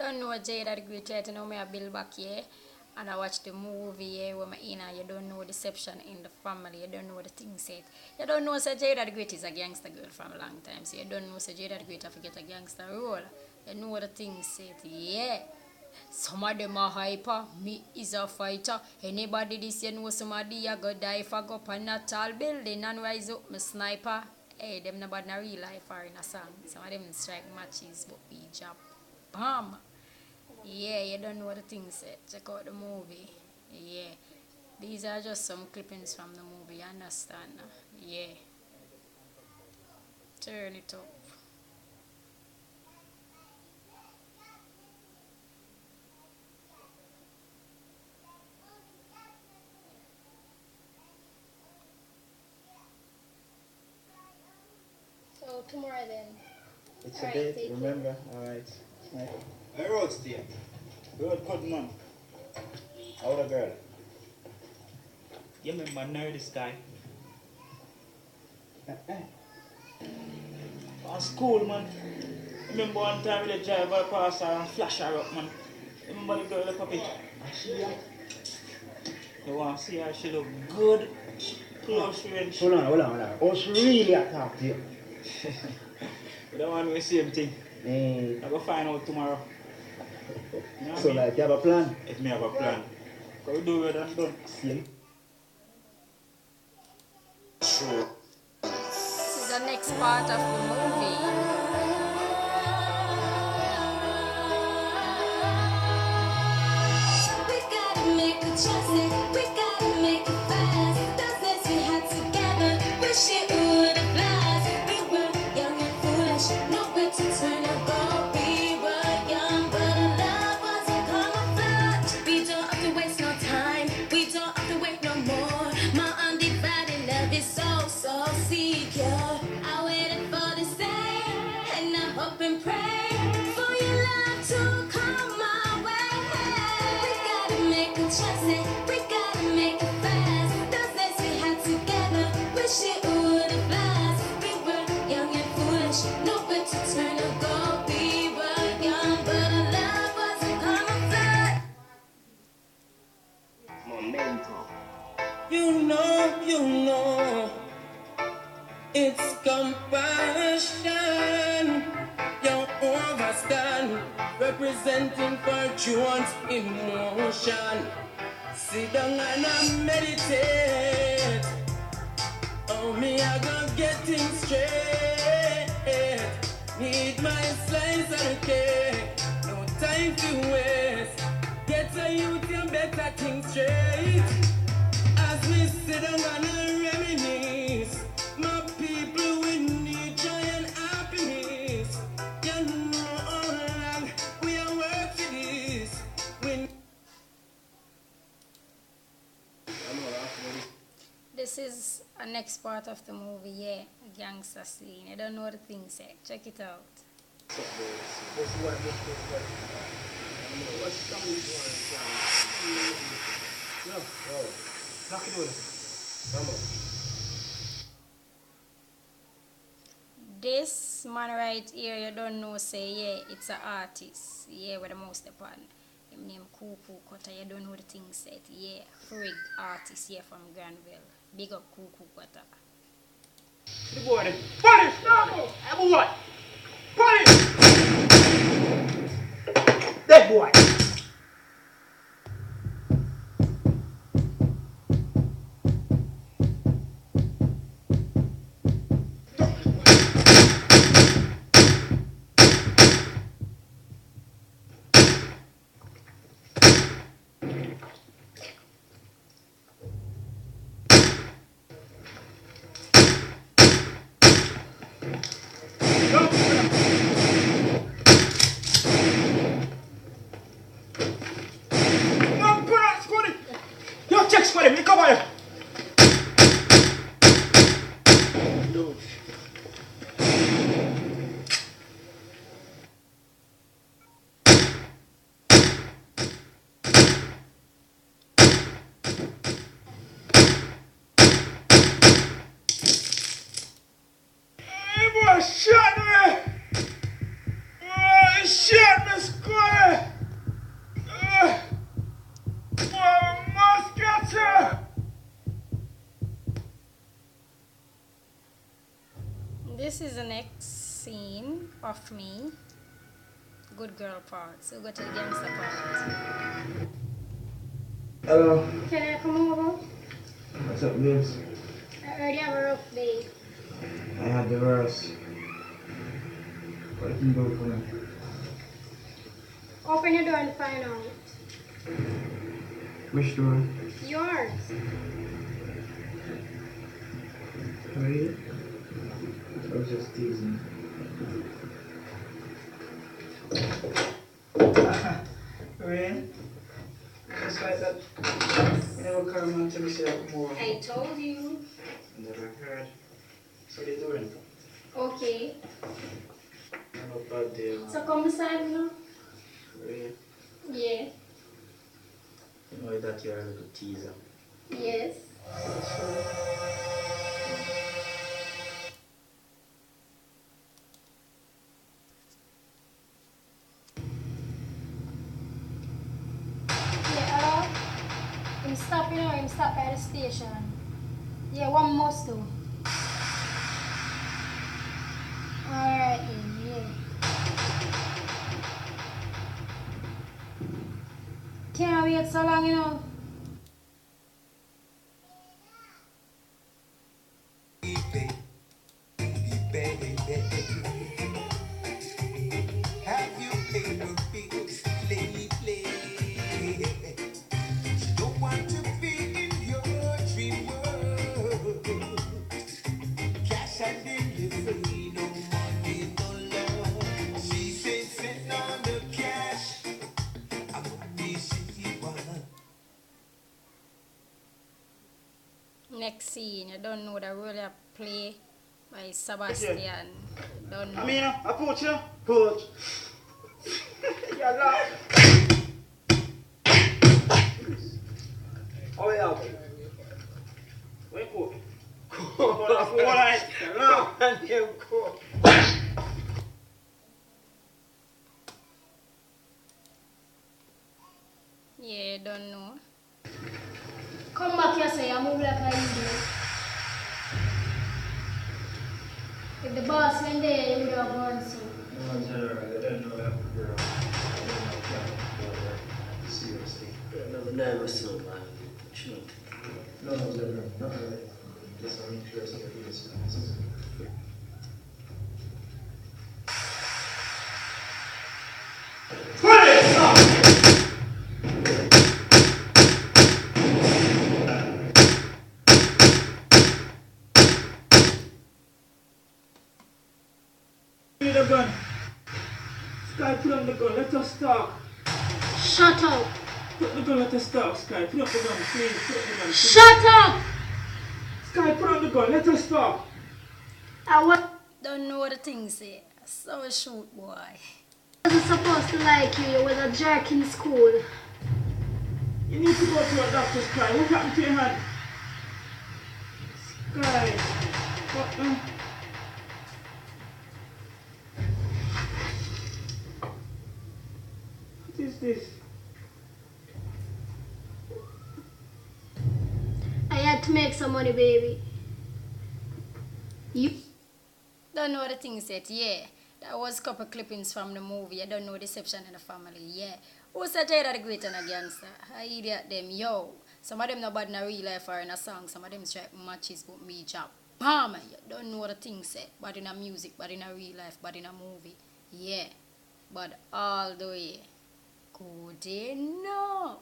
don't know Jada Dgreat yet, you know me I build back here and I watch the movie here where my inner, you don't know deception in the family, you don't know the things said. You don't know say Jada Dgreat is a gangster girl from a long time, so you don't know say Jada Dgreat have to get a gangster role. You know the things said, yeah. Some of them are hyper, me is a fighter. Anybody this you know somebody I go die if I go up on a tall building and rise up my sniper. Hey, them nobody in a real life or in a song. Some of them strike matches, but we jump. Bam! Yeah, you don't know what the thing said. Check out the movie. Yeah. These are just some clippings from the movie, you understand? Yeah. Turn it up. So tomorrow then. It's a date, remember? Alright. I road stay. Road cut man. How the girl? You remember nerdy guy? On school, man. Remember one time we drive her past her and flash her up, man. Remember the girl the puppy? You want to see her? She look good. Close range. Hold on. Oh, she really attacked you. We don't want to do the same thing. I'm going to find out tomorrow. You know So, like, you have a plan? If me have a plan. Because we do it and done. See? This is the next part of the movie. You know, it's compassion. You overstand, representing fortune's emotion. Sit down and I meditate. Oh, me, I gonna get things straight. Need my slice of the cake. No time to waste. Get a youth and better things straight. As we sit down and reminisce, my people will need joy and happiness. You know how long we are work for this. This is a next part of the movie, yeah. Gangster scene. I don't know what the thing said. Check it out. This man right here, you don't know, say, yeah, it's an artist. Yeah, with the most upon. Him name Cuckoo Cutter, you don't know the thing said. Yeah, frig artist here from Granville. Big up Cuckoo Cutter. The boy, then. Punish! Hey, boy! Punish! That boy! Shot me! Oh, shot me square! is the next scene of me. Good girl part. So go to the gangster part. Hello. Can I come over? What's up, babes? I already have a rough day. I had the worst. What can you do for me? Open your door and find out. Which door? Yours. Really? I was just teasing. Really? Just like that. You never come on to me say that more. I told you. Never heard. So what are you doing? Okay. Not bad day. So come beside me now. Really? Yeah. You know that you're a little teaser. Yes. Yeah, hello? Him stop, you know, him stop by the station. Yeah, one must do. Alright then, yeah. Can't wait so long, you know. Have you paid the bills lately? Don't want to be in your dream world. Cash and delivery, no money, no love. She said, send on the cash. I'm money she want. Next scene, you don't know the role I play by Sebastian. Don't know. I mean, I put you. Put. Yeah, laugh. Oh, yeah. Wait, put. What I laugh. And you go. Yeah, don't know. Come back here, say I move like an Indian. If the boss went there, you would have gone so. No, General, I don't know that girl. I don't know that. Seriously. Another name was so man. No, General, not really. Just I'm interested in this. Give me the gun. Sky, put on the gun. Let us talk. Shut up! Put the gun. Let us talk. Sky, put up the gun, please. Put up the gun. Please. Shut up! Sky, put on the gun. Let us talk. I Don't know what the thing say. So shoot, boy. wasn't supposed to like you. You was a jerk in school. You need to go to a doctor, Sky. What happened to your hand? Sky. What the? What is this? I had to make some money, baby. You. Don't know what the thing said, yeah. That was a couple clippings from the movie. I don't know Deception in the Family, yeah. Who said Jada Dgreat and a gangster? I idiot them, yo. Some of them not bad in a real life or in a song. Some of them strike matches but me chop. Bam! You don't know what the thing said. Bad in a music, bad in a real life, bad in a movie. Yeah. But all the way. Good enough.